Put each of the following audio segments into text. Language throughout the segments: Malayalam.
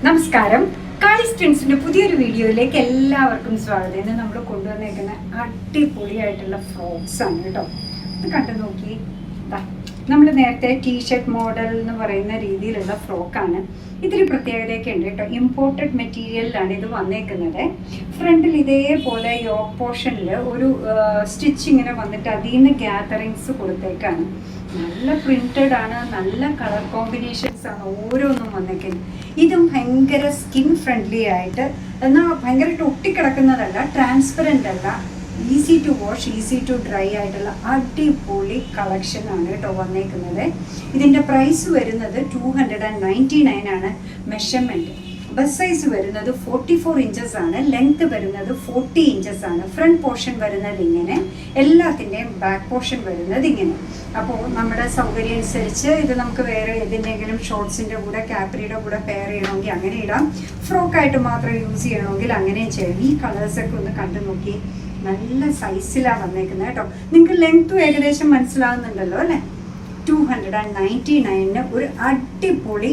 നമസ്കാരം. കാളിസ് ട്രെൻഡ്സിന്റെ പുതിയൊരു വീഡിയോയിലേക്ക് എല്ലാവർക്കും സ്വാഗതം. ഇന്ന് നമ്മൾ കൊണ്ടുവന്നേക്കുന്ന അടിപൊളിയായിട്ടുള്ള ഫ്രോക്സ് ആണ് കേട്ടോ. ഇത് കണ്ടു നോക്കി. നമ്മൾ നേരത്തെ ടീഷർട്ട് മോഡൽ എന്ന് പറയുന്ന രീതിയിലുള്ള ഫ്രോക്കാണ്. ഇതിൽ പ്രത്യേകതയൊക്കെ ഉണ്ട് കേട്ടോ. ഇമ്പോർട്ടഡ് മെറ്റീരിയലിലാണ് ഇത് വന്നേക്കുന്നത്. ഫ്രണ്ടിൽ ഇതേപോലെ യോക്ക് പോർഷനിൽ ഒരു സ്റ്റിച്ച് ഇങ്ങനെ വന്നിട്ട് അതിൽ നിന്ന് ഗ്യാതറിങ്സ് കൊടുത്തേക്കാണ്. നല്ല പ്രിന്റഡ് ആണ്, നല്ല കളർ കോമ്പിനേഷൻസ് ആണ് ഓരോന്നും വന്നേക്കുന്നത്. ഇതും ഭയങ്കര സ്കിൻ ഫ്രണ്ട്ലി ആയിട്ട്, എന്നാൽ ഭയങ്കരമായിട്ട് ഒട്ടിക്കിടക്കുന്നതല്ല, ട്രാൻസ്പെറൻ്റ് അല്ല, easy to wash, easy to dry ആയിട്ടുള്ള അടിപൊളി കളക്ഷൻ ആണ് കേട്ടോ വന്നേക്കുന്നത്. ഇതിൻ്റെ പ്രൈസ് വരുന്നത് 299 ആണ്. മെഷർമെൻറ്റ് ബസ് സൈസ് വരുന്നത് 44 ഇഞ്ചസ് ആണ്. ലെങ്ത് വരുന്നത് 40 ഇഞ്ചസ് ആണ്. ഫ്രണ്ട് പോർഷൻ വരുന്നത് ഇങ്ങനെ, എല്ലാത്തിൻ്റെയും ബാക്ക് പോർഷൻ വരുന്നത് ഇങ്ങനെ. അപ്പോൾ നമ്മുടെ സൗകര്യം അനുസരിച്ച് ഇത് നമുക്ക് വേറെ ഏതിൻ്റെങ്കിലും ഷോർട്സിൻ്റെ കൂടെ കാപ്രിയുടെ കൂടെ പെയർ ചെയ്യണമെങ്കിൽ അങ്ങനെ ഇടാം. ഫ്രോക്കായിട്ട് മാത്രം യൂസ് ചെയ്യണമെങ്കിൽ അങ്ങനെയും ചെയ്യാം. ഈ കളേഴ്സൊക്കെ ഒന്ന് കണ്ടു നോക്കി. നല്ല സൈസിലാണ് വന്നേക്കുന്നത് കേട്ടോ. നിങ്ങൾക്ക് ലെങ്ത്തും ഏകദേശം മനസ്സിലാകുന്നുണ്ടല്ലോ അല്ലേ. 299 ഒരു അടിപൊളി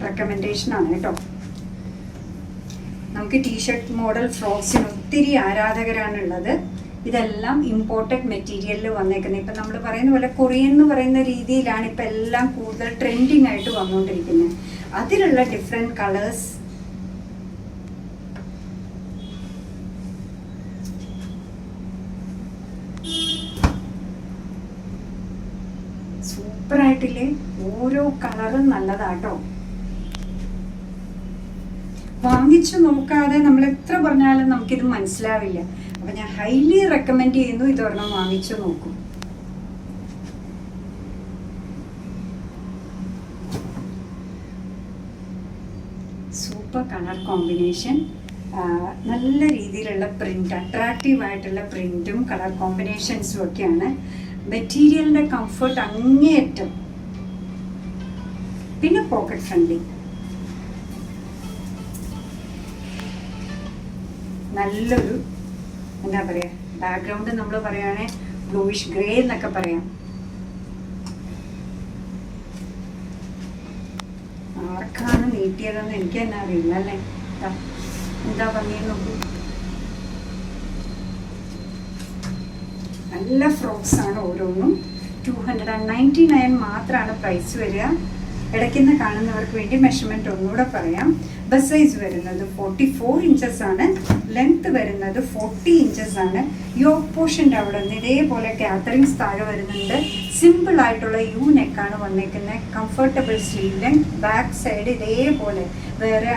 റെക്കമെൻഡേഷനാണ് കേട്ടോ. നമുക്ക് ടീഷർട്ട് മോഡൽ ഫ്രോക്സിന് ഒത്തിരി ആരാധകരാണുള്ളത്. ഇതെല്ലാം ഇമ്പോർട്ടഡ് മെറ്റീരിയലിൽ വന്നേക്കുന്നത്. ഇപ്പം നമ്മൾ പറയുന്ന പോലെ കൊറിയൻ എന്ന് പറയുന്ന രീതിയിലാണ് ഇപ്പം എല്ലാം കൂടുതൽ ട്രെൻഡിങ് ആയിട്ട് വന്നുകൊണ്ടിരിക്കുന്നത്. അതിലുള്ള ഡിഫറെൻറ്റ് കളേഴ്സ്, സൂപ്പറായിട്ടില്ലേ. ഓരോ കളറും നല്ലതാട്ടോ. വാങ്ങിച്ചു നോക്കാതെ നമ്മൾ എത്ര പറഞ്ഞാലും നമുക്കിത് മനസ്സിലാവില്ല. അപ്പം ഞാൻ ഹൈലി റെക്കമെൻഡ് ചെയ്യുന്നു, ഇതൊരെണ്ണം വാങ്ങിച്ചു നോക്കും. സൂപ്പർ കളർ കോമ്പിനേഷൻ, നല്ല രീതിയിലുള്ള പ്രിന്റ്, അട്രാക്റ്റീവ് ആയിട്ടുള്ള പ്രിന്റും കളർ കോമ്പിനേഷൻസും ഒക്കെയാണ്. മെറ്റീരിയലിൻ്റെ കംഫർട്ട് അങ്ങേയറ്റം. പിന്നെ പോക്കറ്റ് ഫ്രണ്ട്ലി, നല്ലൊരു എന്താ പറയുക, ബാക്ക്ഗ്രൗണ്ട് നമ്മൾ പറയുകയാണെങ്കിൽ ബ്ലൂയിഷ് ഗ്രേ എന്നൊക്കെ പറയാം. ആർക്കാണ് നീട്ടിയതെന്ന് എനിക്ക് തന്നെ അറിയില്ല അല്ലേ. എന്താ ഭംഗിയെന്ന് നോക്കൂ. നല്ല ഫ്രോക്സ് ആണ് ഓരോന്നും. 299 മാത്രമാണ് പ്രൈസ് വരിക. ഇടയ്ക്കുന്ന കാണുന്നവർക്ക് വേണ്ടി മെഷർമെൻറ്റ് ഒന്നുകൂടെ പറയാം. ബസ് സൈസ് വരുന്നത് 44 ഇഞ്ചസ് ആണ്. ലെങ്ത് വരുന്നത് 40 ഇഞ്ചസ് ആണ്. യോക്ക് പോർഷൻ്റെ അവിടെ നിന്ന് ഇതേപോലെ ഗ്യാതറിങ്സ് താഴെ വരുന്നുണ്ട്. സിമ്പിൾ ആയിട്ടുള്ള യു നെക്കാണ് വന്നേക്കുന്നത്. Comfortable sleeve length. Back side ഇതേപോലെ വേറെ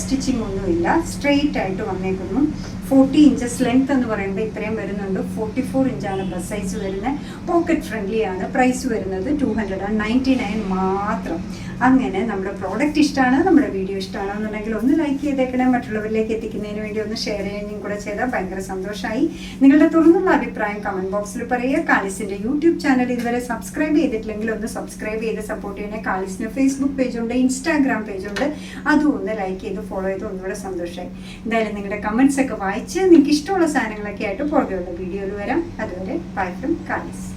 സ്റ്റിച്ചിങ് ഒന്നുമില്ല, സ്ട്രെയിറ്റ് ആയിട്ട് വന്നേക്കുന്നു. 40 ഇഞ്ചസ് ലെങ്ത് എന്ന് പറയുമ്പോൾ ഇത്രയും വരുന്നുണ്ട്. 44 ഇഞ്ചാണ് ബസ് സൈസ് വരുന്നത്. പോക്കറ്റ് ഫ്രണ്ട്ലി ആണ്. പ്രൈസ് വരുന്നത് 299 മാത്രം. അങ്ങനെ നമ്മുടെ പ്രോഡക്റ്റ് ഇഷ്ടമാണ്, നമ്മുടെ വീഡിയോ ഇഷ്ടമാണെന്നുണ്ടെങ്കിൽ ഒന്ന് ലൈക്ക് ചെയ്തേക്കണേ. മറ്റുള്ളവരിലേക്ക് എത്തിക്കുന്നതിന് വേണ്ടി ഒന്ന് ഷെയർ ചെയ്യുകയും കൂടെ ചെയ്താൽ ഭയങ്കര സന്തോഷമായി. നിങ്ങളുടെ തുറന്നുള്ള അഭിപ്രായം കമൻറ്റ് ബോക്സിൽ പറയുക. കാളിസിൻ്റെ യൂട്യൂബ് ചാനൽ ഇതുവരെ സബ്സ്ക്രൈബ് ചെയ്തിട്ടില്ലെങ്കിൽ ഒന്ന് സബ്സ്ക്രൈബ് ചെയ്ത് സപ്പോർട്ട് ചെയ്യണേ. കാളിസിന് ഫേസ്ബുക്ക് പേജുണ്ട്, ഇൻസ്റ്റാഗ്രാം പേജുണ്ട്. അതും ഒന്ന് ലൈക്ക് ചെയ്ത് ഫോളോ ചെയ്ത് ഒന്നുകൂടെ സന്തോഷമായി. എന്തായാലും നിങ്ങളുടെ കമൻറ്റ്സ് ഒക്കെ വായിച്ച് നിങ്ങൾക്ക് ഇഷ്ടമുള്ള സാധനങ്ങളൊക്കെ ആയിട്ട് പുറകെയുള്ള വീഡിയോയിൽ വരാം. അതുവരെ ബൈ ഫ്രം കാളിസ്.